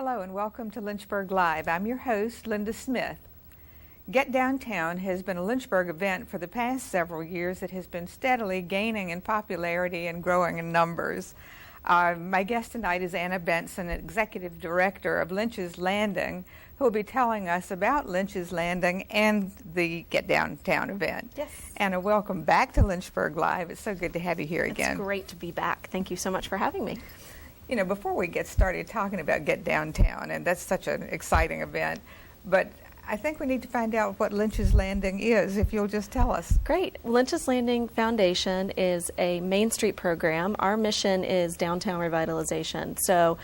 Hello and welcome to Lynchburg Live. I'm your host, Linda Smith. Get Downtown has been a Lynchburg event for the past several years that has been steadily gaining in popularity and growing in numbers. My guest tonight is Anna Bentson, Executive Director of Lynch's Landing, who will be telling us about Lynch's Landing and the Get Downtown event. Yes. Anna, welcome back to Lynchburg Live. It's so good to have you here again. It's great to be back. Thank you so much for having me. You know, before we get started talking about Get Downtown, and that's such an exciting event, but I think we need to find out what Lynch's Landing is, if you'll just tell us. Great. Lynch's Landing Foundation is a Main Street program. Our mission is downtown revitalization. So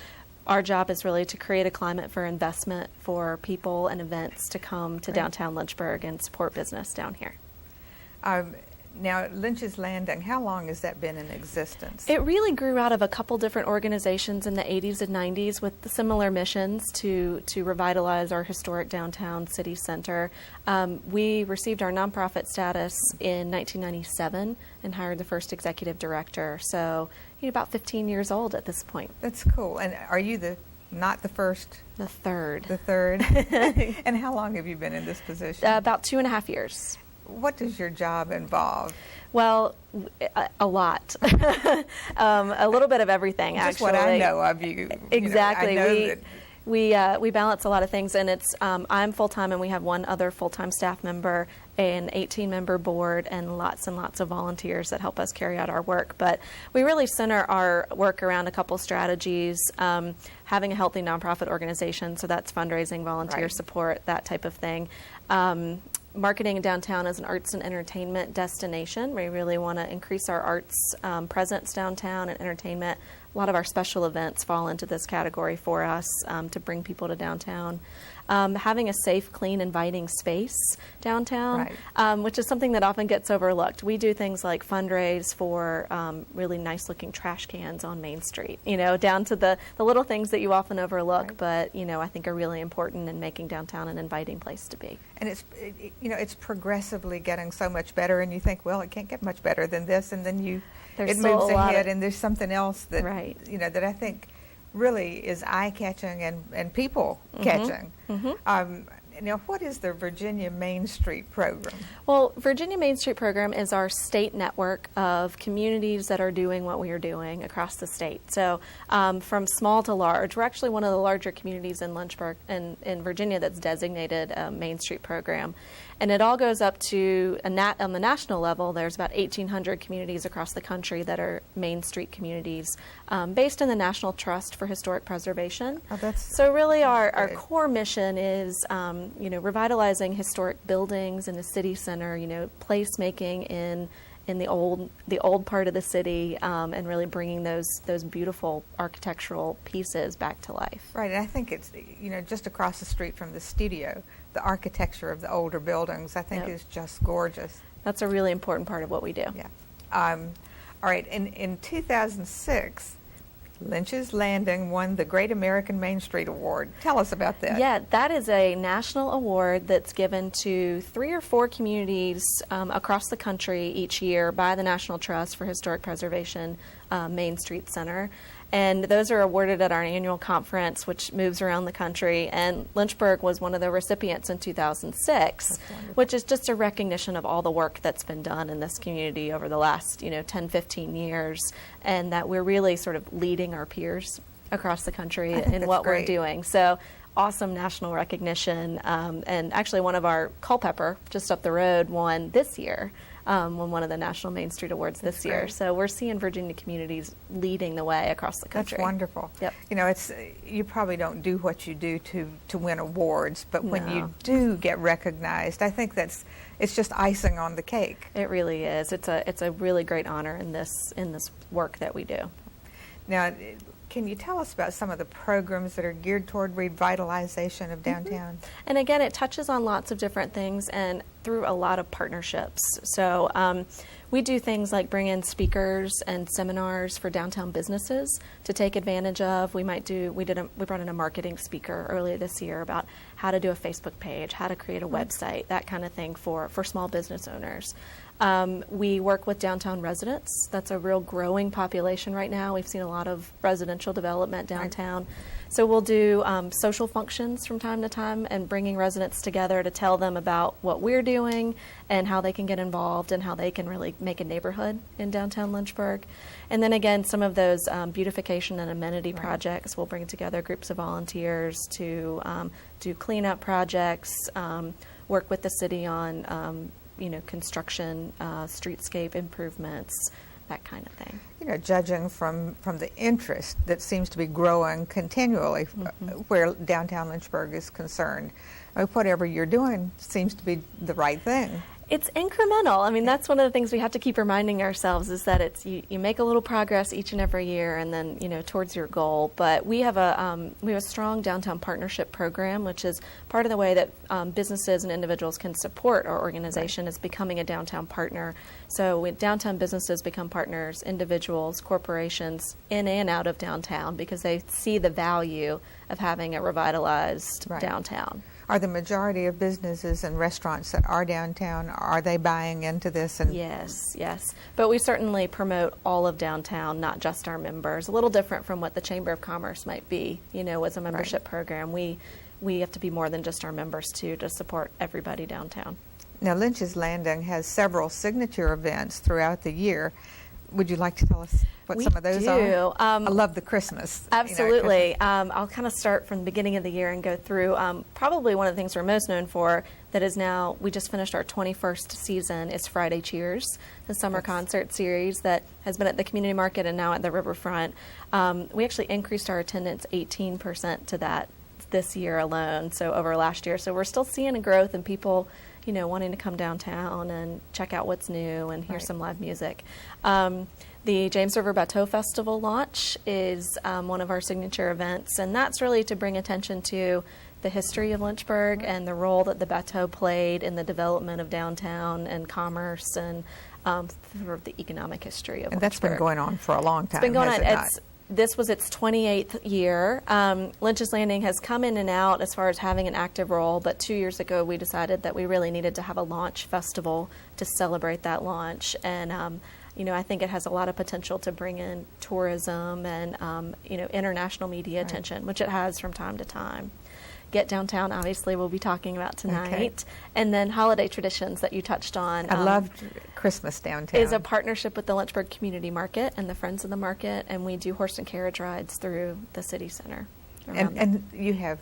our job is really to create a climate for investment for people and events to come to downtown Lynchburg and support business down here. Now, Lynch's Landing, how long has that been in existence? It really grew out of a couple different organizations in the 80s and 90s with similar missions to revitalize our historic downtown city center. We received our nonprofit status in 1997 and hired the first executive director. So, about 15 years old at this point. That's cool. And are you not the first? The third. The third. And how long have you been in this position? About 2.5 years. What does your job involve? Well, a lot. A little bit of everything, Just actually. what I know of you. Exactly. I know We balance a lot of things, and it's I'm full-time, and we have one other full-time staff member, an 18-member board, and lots of volunteers that help us carry out our work. But we really center our work around a couple strategies, having a healthy nonprofit organization, so that's fundraising, volunteer support, that type of thing. Marketing downtown as an arts and entertainment destination. We really want to increase our arts presence downtown and entertainment. A lot of our special events fall into this category for us to bring people to downtown. Having a safe, clean, inviting space downtown, which is something that often gets overlooked. We do things like fundraise for really nice-looking trash cans on Main Street, down to the little things that you often overlook, but, I think are really important in making downtown an inviting place to be. And it's progressively getting so much better, and you think, well, it can't get much better than this, and then it moves ahead, and there's something else that, that I think really is eye-catching and people-catching. Now, what is the Virginia Main Street program? Well, Virginia Main Street program is our state network of communities that are doing what we are doing across the state. So from small to large, we're actually one of the larger communities in Lynchburg and in Virginia that's designated a Main Street program. And it all goes up to, on the national level, there's about 1,800 communities across the country that are Main Street communities based in the National Trust for Historic Preservation. So really our core mission is, revitalizing historic buildings in the city center, placemaking in the old part of the city, and really bringing those beautiful architectural pieces back to life. Right, and I think it's, just across the street from the studio, the architecture of the older buildings, I think is just gorgeous. That's a really important part of what we do. Yeah. All right, in 2006, Lynch's Landing won the Great American Main Street Award. Tell us about that. Yeah, that is a national award that's given to 3 or 4 communities across the country each year by the National Trust for Historic Preservation Main Street Center. And those are awarded at our annual conference, which moves around the country. And Lynchburg was one of the recipients in 2006, which is just a recognition of all the work that's been done in this community over the last, 10, 15 years, and that we're really sort of leading our peers across the country in what we're doing. So awesome national recognition. And actually one of our Culpeper, just up the road, won this year. Won one of the National Main Street Awards this year. So we're seeing Virginia communities leading the way across the country. That's wonderful. Yep. You probably don't do what you do to win awards, but when you do get recognized, I think it's just icing on the cake. It really is. It's a really great honor in this work that we do. Now, can you tell us about some of the programs that are geared toward revitalization of downtown? And again, it touches on lots of different things and through a lot of partnerships. So we do things like bring in speakers and seminars for downtown businesses to take advantage of. We brought in a marketing speaker earlier this year about how to do a Facebook page, how to create a website, that kind of thing for small business owners. We work with downtown residents. That's a real growing population right now. We've seen a lot of residential development downtown. So we'll do social functions from time to time and bringing residents together to tell them about what we're doing and how they can get involved and how they can really make a neighborhood in downtown Lynchburg. And then again, some of those beautification and amenity projects, we'll bring together groups of volunteers to do cleanup projects, work with the city on construction, streetscape improvements, that kind of thing. Judging from the interest that seems to be growing continually where downtown Lynchburg is concerned, I mean, whatever you're doing seems to be the right thing. It's incremental. I mean, that's one of the things we have to keep reminding ourselves is that it's you make a little progress each and every year, and then towards your goal. But we have a strong downtown partnership program, which is part of the way that businesses and individuals can support our organization is becoming a downtown partner. So when downtown businesses become partners, individuals, corporations in and out of downtown because they see the value of having a revitalized downtown. Are the majority of businesses and restaurants that are downtown, are they buying into this? And Yes. But we certainly promote all of downtown, not just our members. A little different from what the Chamber of Commerce might be, as a membership program. We have to be more than just our members, too, to support everybody downtown. Now, Lynch's Landing has several signature events throughout the year. Would you like to tell us what some of those are? I love the Christmas. Absolutely. I'll kind of start from the beginning of the year and go through probably one of the things we're most known for that is now, we just finished our 21st season, is Friday Cheers, the summer concert series that has been at the community market and now at the riverfront. We actually increased our attendance 18% to that this year alone, so over last year. So we're still seeing a growth in people wanting to come downtown and check out what's new and hear some live music. The James River Bateau Festival launch is one of our signature events, and that's really to bring attention to the history of Lynchburg and the role that the Bateau played in the development of downtown and commerce and sort of the economic history of Lynchburg. And that's been going on for a long time. It's been going on. Has it not? This was its 28th year. Lynch's Landing has come in and out as far as having an active role, but 2 years ago we decided that we really needed to have a launch festival to celebrate that launch. And I think it has a lot of potential to bring in tourism and international media attention, which it has from time to time. Get Downtown, obviously, we'll be talking about tonight. Okay. And then holiday traditions that you touched on. I loved Christmas downtown. Is a partnership with the Lynchburg Community Market and the Friends of the Market, and we do horse and carriage rides through the city center. And you have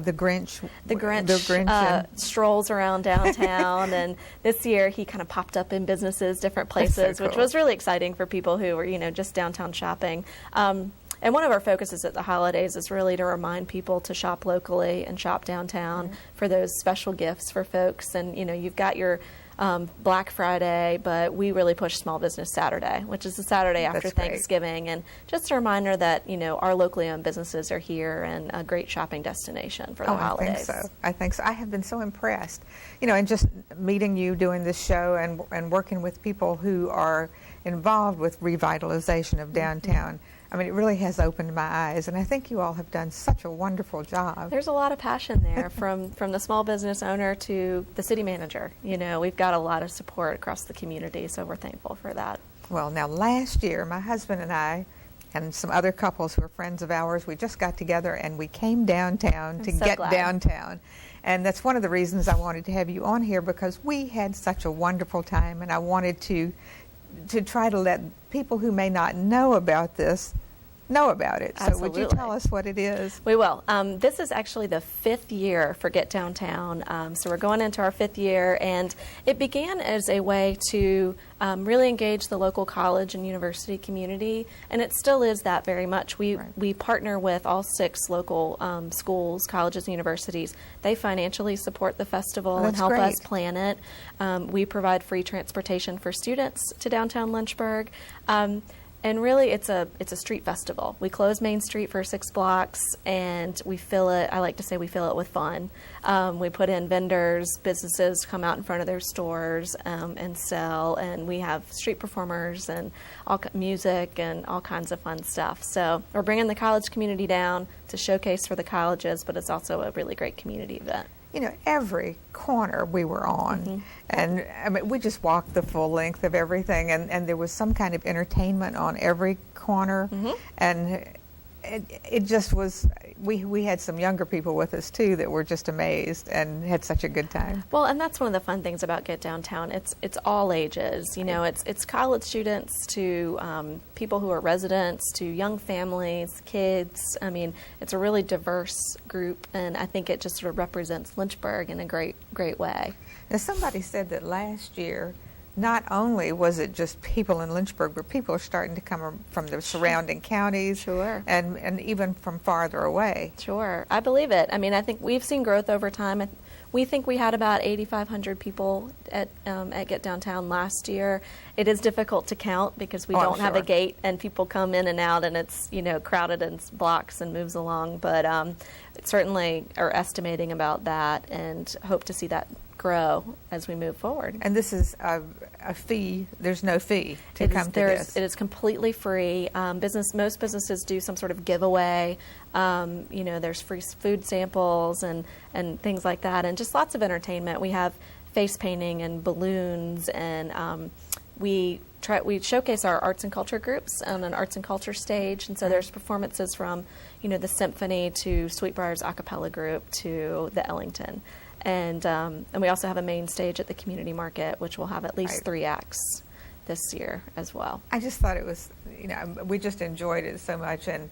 the Grinch. The Grinch strolls around downtown, and this year he kind of popped up in businesses, different places, so cool. Which was really exciting for people who were, just downtown shopping. And one of our focuses at the holidays is really to remind people to shop locally and shop downtown for those special gifts for folks. And, you've got your Black Friday, but we really push Small Business Saturday, which is the Saturday after Thanksgiving. And just a reminder that, our locally owned businesses are here and a great shopping destination for the holidays. I think so. I have been so impressed, and just meeting you, doing this show and working with people who are involved with revitalization of downtown. I mean, it really has opened my eyes, and I think you all have done such a wonderful job. There's a lot of passion there from the small business owner to the city manager. We've got a lot of support across the community, so we're thankful for that. Well, now last year, my husband and I and some other couples who are friends of ours, we just got together and we came downtown to get downtown. And that's one of the reasons I wanted to have you on here, because we had such a wonderful time, and I wanted to try to let people who may not know about this know about it. Absolutely. So would you tell us what it is? We will. This is actually the 5th year for Get Downtown. So we're going into our 5th year, and it began as a way to really engage the local college and university community, and it still is that very much. We partner with all 6 local schools, colleges, and universities. They financially support the festival and help us plan it. We provide free transportation for students to downtown Lynchburg. And really, it's a street festival. We close Main Street for 6 blocks, and we fill it. I like to say we fill it with fun. We put in vendors, businesses come out in front of their stores and sell, and we have street performers and music and all kinds of fun stuff. So we're bringing the college community down to showcase for the colleges, but it's also a really great community event. Every corner we were on, and I mean, we just walked the full length of everything, and there was some kind of entertainment on every corner, and it just was, we had some younger people with us too that were just amazed and had such a good time. Well, and that's one of the fun things about Get Downtown. It's all ages. You know, it's college students to people who are residents to young families, kids. I mean, it's a really diverse group, and I think it just sort of represents Lynchburg in a great way. Now, somebody said that last year, not only was it just people in Lynchburg, but people are starting to come from the surrounding counties, Sure. and even from farther away. Sure, I believe it. I mean, I think we've seen growth over time. We think we had about 8,500 people at Get Downtown last year. It is difficult to count because we don't have a gate and people come in and out, and it's, you know, crowded in blocks and moves along. But certainly are estimating about that and hope to see that grow as we move forward. And this is a fee. There's no fee to come to this. It is completely free. Most businesses do some sort of giveaway. You know, there's free food samples and things like that, and just lots of entertainment. We have face painting and balloons, and we showcase our arts and culture groups on an arts and culture stage, and so there's performances from, you know, the symphony to Sweetbriar's a cappella group to the Ellington. And we also have a main stage at the community market, which will have at least 3 acts this year as well. I just thought it was, you know, we just enjoyed it so much and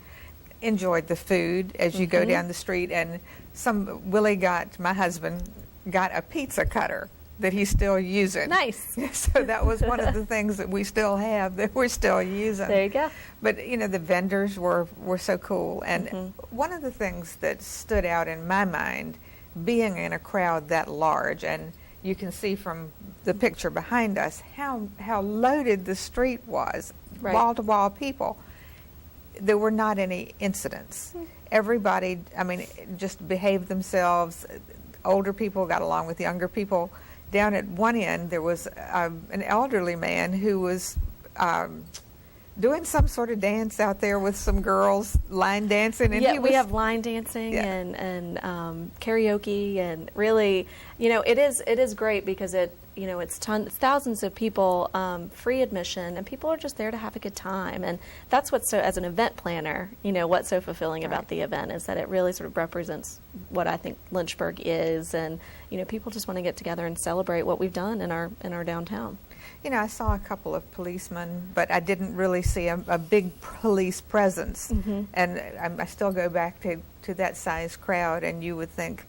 enjoyed the food as you go down the street. And my husband got a pizza cutter that he's still using. Nice. So that was one of the things that we still have that we're still using. There you go. But, you know, the vendors were so cool. And one of the things that stood out in my mind, being in a crowd that large, and you can see from the picture behind us how loaded the street was, wall-to-wall people. There were not any incidents. Everybody, I mean, just behaved themselves. Older people got along with younger people. Down at one end, there was an elderly man who was doing some sort of dance out there with some girls, line dancing. And we have line dancing and karaoke, and really, you know, it is great because it's thousands of people, free admission, and people are just there to have a good time. And that's what's so, as an event planner, you know, what's so fulfilling about the event is that it really sort of represents what I think Lynchburg is, and, you know, people just want to get together and celebrate what we've done in our downtown. You know, I saw a couple of policemen, but I didn't really see a big police presence. And I still go back to that size crowd, and you would think,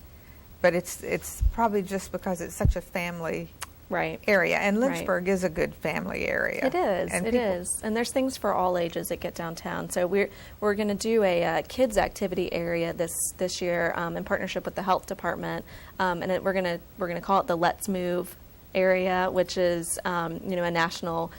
but it's probably just because it's such a family area. And Lynchburg is a good family area. It is. And it is. And there's things for all ages that Get Downtown. So we're going to do a kids activity area this year in partnership with the health department, and we're going to call it the Let's Move area, which is a national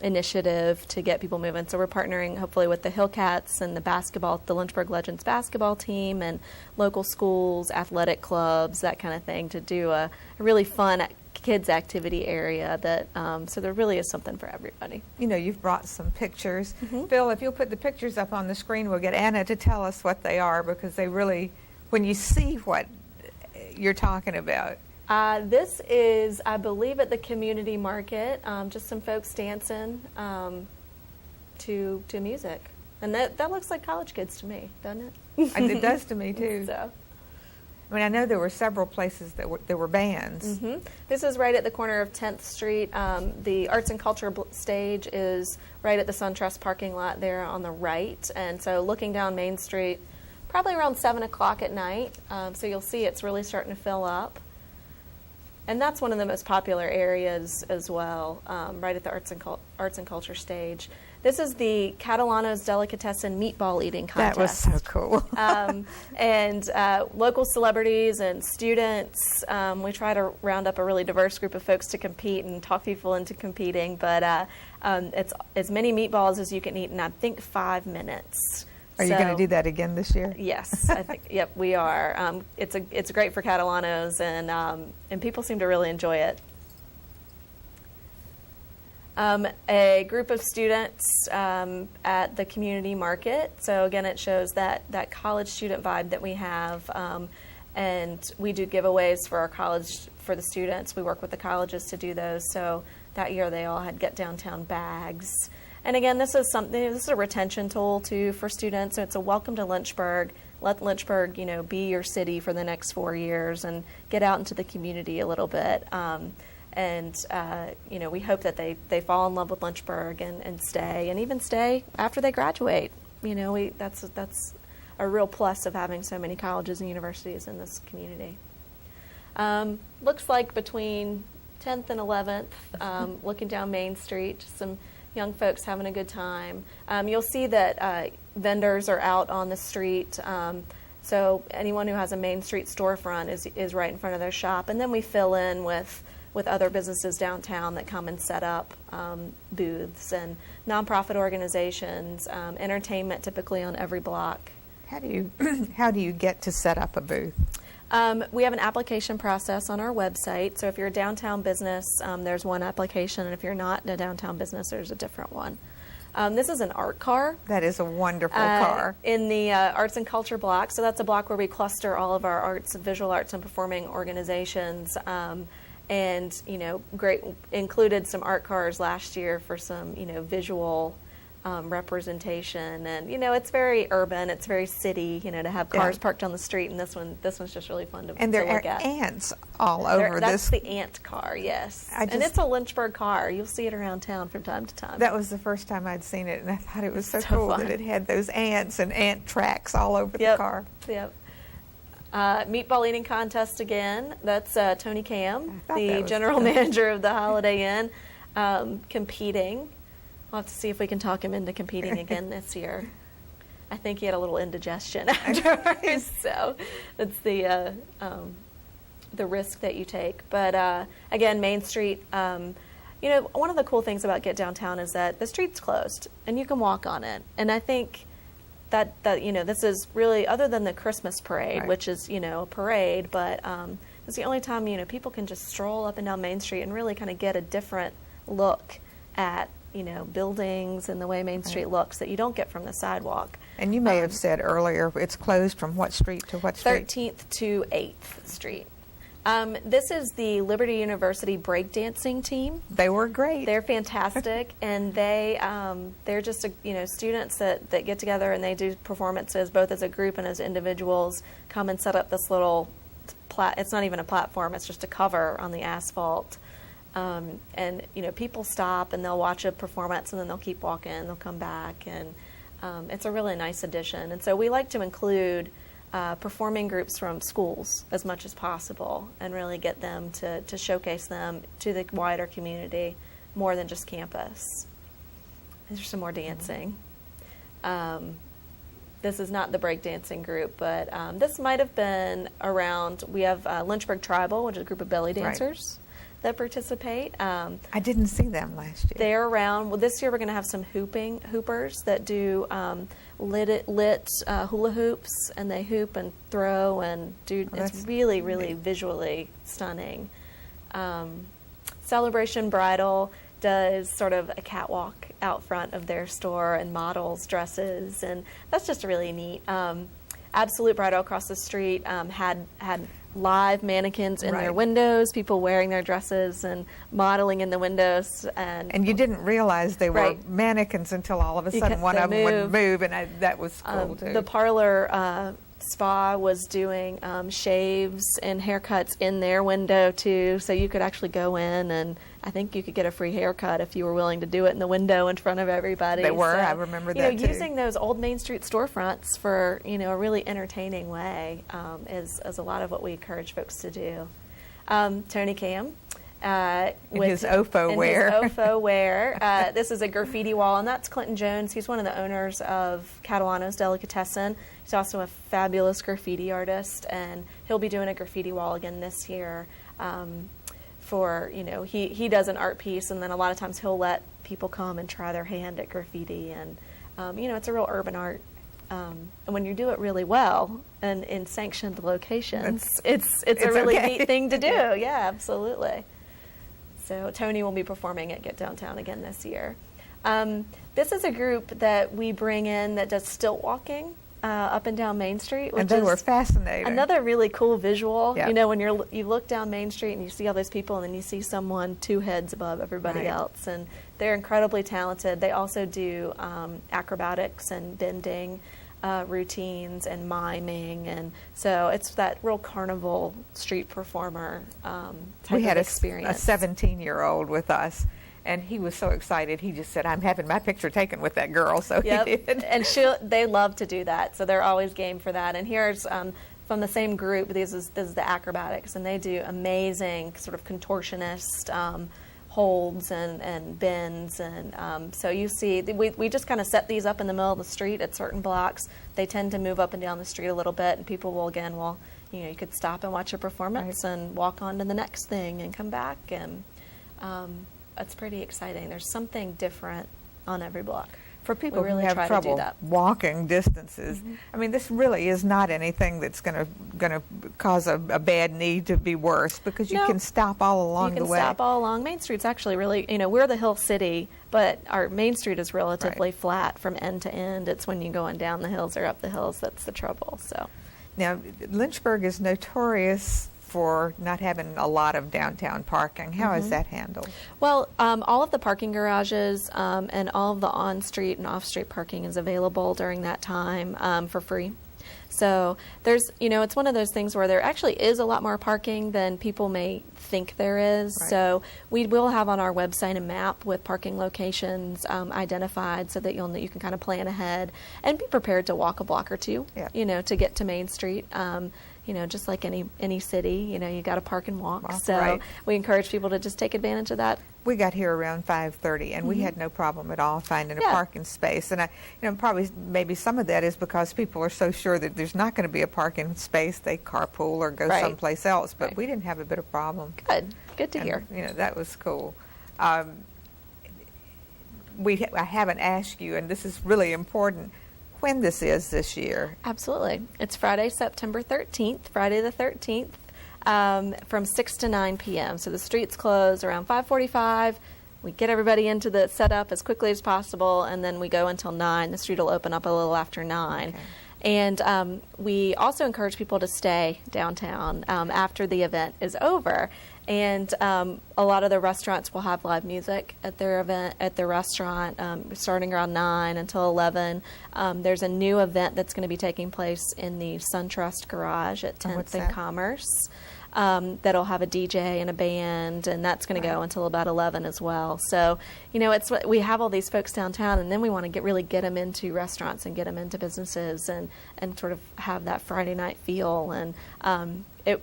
initiative to get people moving. So we're partnering hopefully with the Hillcats and the Lynchburg Legends basketball team and local schools, athletic clubs, that kind of thing, to do a really fun kids activity area that so there really is something for everybody. You know, you've brought some pictures. Phil, if you'll put the pictures up on the screen, we'll get Anna to tell us what they are, because they really, when you see what you're talking about. This is, I believe, at the community market, just some folks dancing to music. And that looks like college kids to me, doesn't it? It does to me, too. So. I mean, I know there were several places that there were bands. This is right at the corner of 10th Street. The Arts and Culture stage is right at the SunTrust parking lot there on the right. And so looking down Main Street, probably around 7 o'clock at night. So you'll see it's really starting to fill up. And that's one of the most popular areas as well, right at the Arts and Culture stage. This is the Catalano's Delicatessen meatball eating contest. That was so cool. And local celebrities and students. We try to round up a really diverse group of folks to compete and talk people into competing. But it's as many meatballs as you can eat in, I think, 5 minutes. Are you going to do that again this year? Yes, I think. Yep, we are. It's great for Catalanos, and people seem to really enjoy it. A group of students at the community market. So again, it shows that college student vibe that we have, and we do giveaways for the students. We work with the colleges to do those. So that year they all had Get Downtown bags. And again, this is a retention tool too for students. So it's a welcome to Lynchburg. Let Lynchburg, be your city for the next 4 years and get out into the community a little bit. We hope that they fall in love with Lynchburg and stay, and even stay after they graduate. That's a real plus of having so many colleges and universities in this community. Looks like between 10th and 11th, looking down Main Street, just some young folks having a good time. You'll see that vendors are out on the street. So anyone who has a Main Street storefront is right in front of their shop. And then we fill in with other businesses downtown that come and set up booths, and nonprofit organizations, entertainment typically on every block. How do you get to set up a booth? We have an application process on our website. So if you're a downtown business, there's one application, and if you're not a downtown business, there's a different one. This is an art car. That is a wonderful car. In the arts and culture block. So that's a block where we cluster all of our visual arts and performing organizations. Great included some art cars last year for some, visual representation, and it's very urban, it's very city, to have cars parked on the street, and this one's just really fun to look at. And there are ants all over that's this. the ant car, yes. And it's a Lynchburg car. You'll see it around town from time to time. That was the first time I'd seen it, and I thought it was so cool fun. that it had those ants and ant tracks all over the car. Yep. Meatball eating contest again. That's Tony Cam, the general manager of the Holiday Inn, competing. We'll have to see if we can talk him into competing again this year. I think he had a little indigestion afterwards, so that's the risk that you take. But again, Main Street. One of the cool things about Get Downtown is that the street's closed and you can walk on it. And I think that this is really, other than the Christmas parade, right, which is a parade, but it's the only time people can just stroll up and down Main Street and really kind of get a different look at buildings and the way Main Street looks that you don't get from the sidewalk. And you may have said earlier, it's closed from what street to what street? 13th to 8th Street. This is the Liberty University breakdancing team. They were great. They're fantastic, and they're just students that get together and they do performances both as a group and as individuals. Come and set up this little it's not even a platform; it's just a cover on the asphalt. And people stop and they'll watch a performance and then they'll keep walking, they'll come back, and it's a really nice addition. And so we like to include performing groups from schools as much as possible and really get them to showcase them to the wider community more than just campus. There's some more dancing. This is not the breakdancing group, but this might have been around. We have Lynchburg Tribal, which is a group of belly dancers that participate. I didn't see them last year. They're around. Well, this year we're going to have some hoopers that do lit hula hoops, and they hoop and throw and do. It's really, really visually stunning. Celebration Bridal does sort of a catwalk out front of their store and models dresses, and that's just really neat. Absolute Bridal across the street had live mannequins in their windows, people wearing their dresses and modeling in the windows. And you didn't realize they were mannequins until all of a sudden one of them would move, and that was cool too. The Parlor Spa was doing shaves and haircuts in their window too, so you could actually go in, and I think you could get a free haircut if you were willing to do it in the window in front of everybody. They were, I remember that too. Using those old Main Street storefronts for a really entertaining way is a lot of what we encourage folks to do. Tony Cam. With his OFO wear. This is a graffiti wall, and that's Clinton Jones. He's one of the owners of Catalano's Delicatessen. He's also a fabulous graffiti artist, and he'll be doing a graffiti wall again this year. He does an art piece, and then a lot of times he'll let people come and try their hand at graffiti, and it's a real urban art. And when you do it really well and in sanctioned locations, it's a really neat thing to do. Yeah, absolutely. So Tony will be performing at Get Downtown again this year. This is a group that we bring in that does stilt walking. up and down Main Street, which And they is were fascinating. another really cool visual. Yep. You know, when you look down Main Street and you see all those people, and then you see someone 2 heads above everybody Right. else, and they're incredibly talented. They also do acrobatics and bending routines and miming, and so it's that real carnival street performer type We had of experience. a 17-year-old with us, and he was so excited. He just said, "I'm having my picture taken with that girl." So Yep. he did. And they love to do that, so they're always game for that. And here's from the same group. This is the acrobatics, and they do amazing sort of contortionist holds and bends, and so you see we just kind of set these up in the middle of the street at certain blocks. They tend to move up and down the street a little bit, and people will you could stop and watch a performance Right. and walk on to the next thing and come back, and it's pretty exciting. There's something different on every block. For people We really who have try to do trouble that. walking distances, I mean, this really is not anything that's going to cause a bad knee to be worse, because you No. can stop all along You the can way. stop all along. Main Street's actually really, we're the hill city, but our Main Street is relatively Right. flat from end to end. It's when you're going down the hills or up the hills that's the trouble. So Now, Lynchburg is notorious for not having a lot of downtown parking. How is that handled? Well, all of the parking garages and all of the on-street and off-street parking is available during that time for free. So there's, it's one of those things where there actually is a lot more parking than people may think there is. Right. So we will have on our website a map with parking locations identified, so that you can kind of plan ahead and be prepared to walk a block or two, Yeah. to get to Main Street. Just like any city, you got to park and walk. Well, So right. we encourage people to just take advantage of that. We got here around 5:30, and we had no problem at all finding a Yeah. parking space. And probably maybe some of that is because people are so sure that there's not going to be a parking space, they carpool or go Right. someplace else. But Right. we didn't have a bit of problem. Good to And, hear. that was cool. I haven't asked you, and this is really important, when this is this year. Absolutely. It's Friday, September 13th, Friday the 13th, from 6 to 9 p.m. So the streets close around 5:45. We get everybody into the setup as quickly as possible, and then we go until 9. The street will open up a little after 9. Okay. And we also encourage people to stay downtown after the event is over. And a lot of the restaurants will have live music at their event, at their restaurant, starting around 9 until 11. There's a new event that's going to be taking place in the SunTrust Garage at 10th what's and that? Commerce. That'll have a DJ and a band, and that's going to go until about 11 as well. So, we have all these folks downtown, and then we want to really get them into restaurants and get them into businesses and sort of have that Friday night feel. And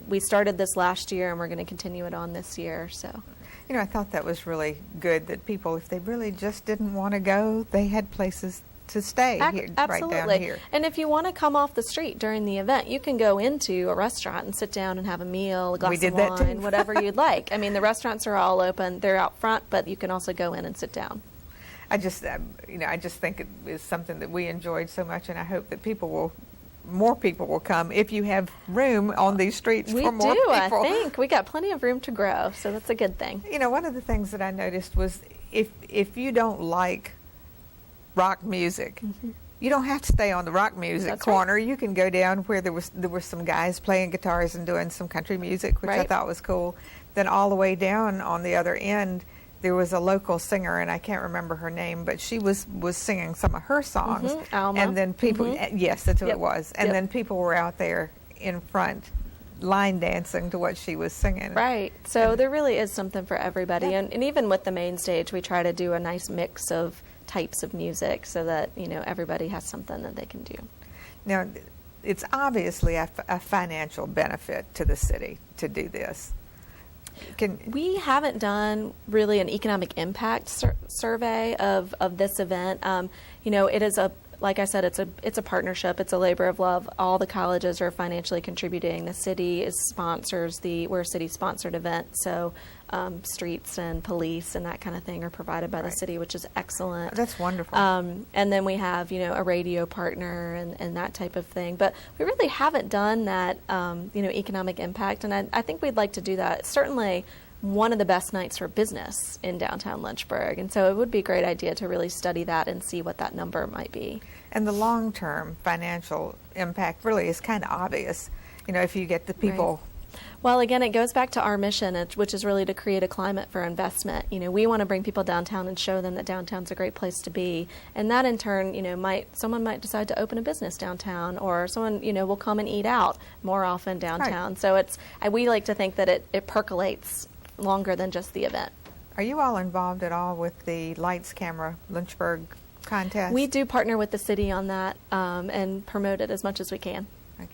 we started this last year, and we're going to continue it on this year. So, I thought that was really good that people, if they really just didn't want to go, they had places to stay here, absolutely. right down here. And if you want to come off the street during the event, you can go into a restaurant and sit down and have a meal, a glass did of that too. wine, whatever you'd like. I mean, the restaurants are all open; they're out front, but you can also go in and sit down. I just think it is something that we enjoyed so much, and I hope that more people will come if you have room on these streets We for more do, people. I think. We got plenty of room to grow, so that's a good thing. One of the things that I noticed was if you don't like rock music, you don't have to stay on the rock music That's corner. You can go down where there were some guys playing guitars and doing some country music, which I Right. thought was cool. Then all the way down on the other end, there was a local singer, and I can't remember her name, but she was singing some of her songs. Alma. And then people, yes, that's who Yep. it was. And Yep. then people were out there in front line dancing to what she was singing. Right. So there really is something for everybody. And even with the main stage, we try to do a nice mix of types of music so that, everybody has something that they can do. Now, it's obviously a financial benefit to the city to do this. We haven't done really an economic impact survey of this event. It is like I said, it's a partnership. It's a labor of love. All the colleges are financially contributing. The city sponsors we're a city-sponsored event, so streets and police and that kind of thing are provided by the city, which is excellent. That's wonderful. And then we have, a radio partner and that type of thing. But we really haven't done that, economic impact, and I think we'd like to do that. Certainly, one of the best nights for business in downtown Lynchburg. And so it would be a great idea to really study that and see what that number might be. And the long-term financial impact really is kind of obvious, if you get the people. Right. Well, again, it goes back to our mission, which is really to create a climate for investment. We want to bring people downtown and show them that downtown's a great place to be. And that in turn, someone might decide to open a business downtown, or someone, will come and eat out more often downtown. Right. So we like to think that it percolates longer than just the event. Are you all involved at all with the Lights Camera Lynchburg contest? We do partner with the city on that and promote it as much as we can. Okay.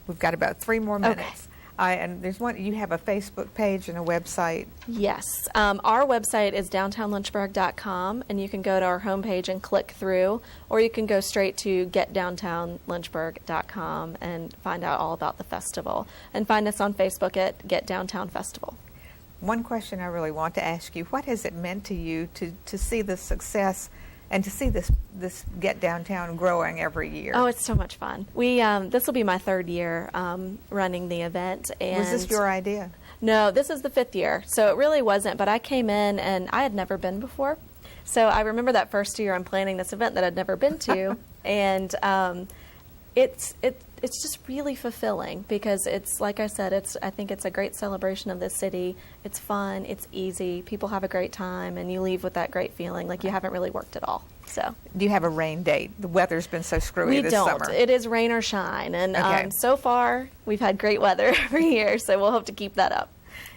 We've got about 3 more minutes. Okay. And there's one. You have a Facebook page and a website. Yes. Our website is downtownlynchburg.com, and you can go to our homepage and click through, or you can go straight to getdowntownlynchburg.com and find out all about the festival. And find us on Facebook at Get Downtown Festival. One question I really want to ask you: what has it meant to you to see the success and to see this Get Downtown growing every year? Oh, it's so much fun. We this will be my 3rd year running the event. And was this your idea? No, this is the 5th year, so it really wasn't. But I came in and I had never been before, so I remember that first year I'm planning this event that I'd never been to, and it's just really fulfilling because it's, like I said, I think it's a great celebration of the city. It's fun, it's easy, people have a great time, and you leave with that great feeling like you haven't really worked at all. So, do you have a rain date? The weather's been so screwy this summer. We don't. It is rain or shine, and so far we've had great weather every year, so we'll hope to keep that up.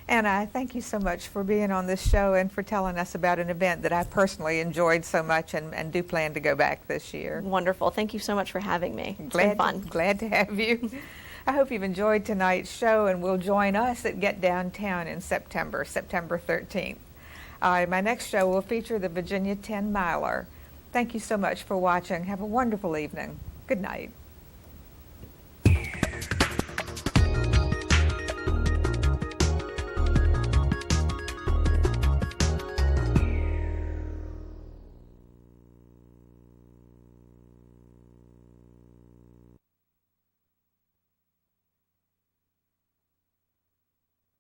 Anna, thank you so much for being on this show and for telling us about an event that I personally enjoyed so much and do plan to go back this year. Wonderful. Thank you so much for having me. It's been fun. Glad to have you. I hope you've enjoyed tonight's show and will join us at Get Downtown in September 13th. My next show will feature the Virginia 10 Miler. Thank you so much for watching. Have a wonderful evening. Good night.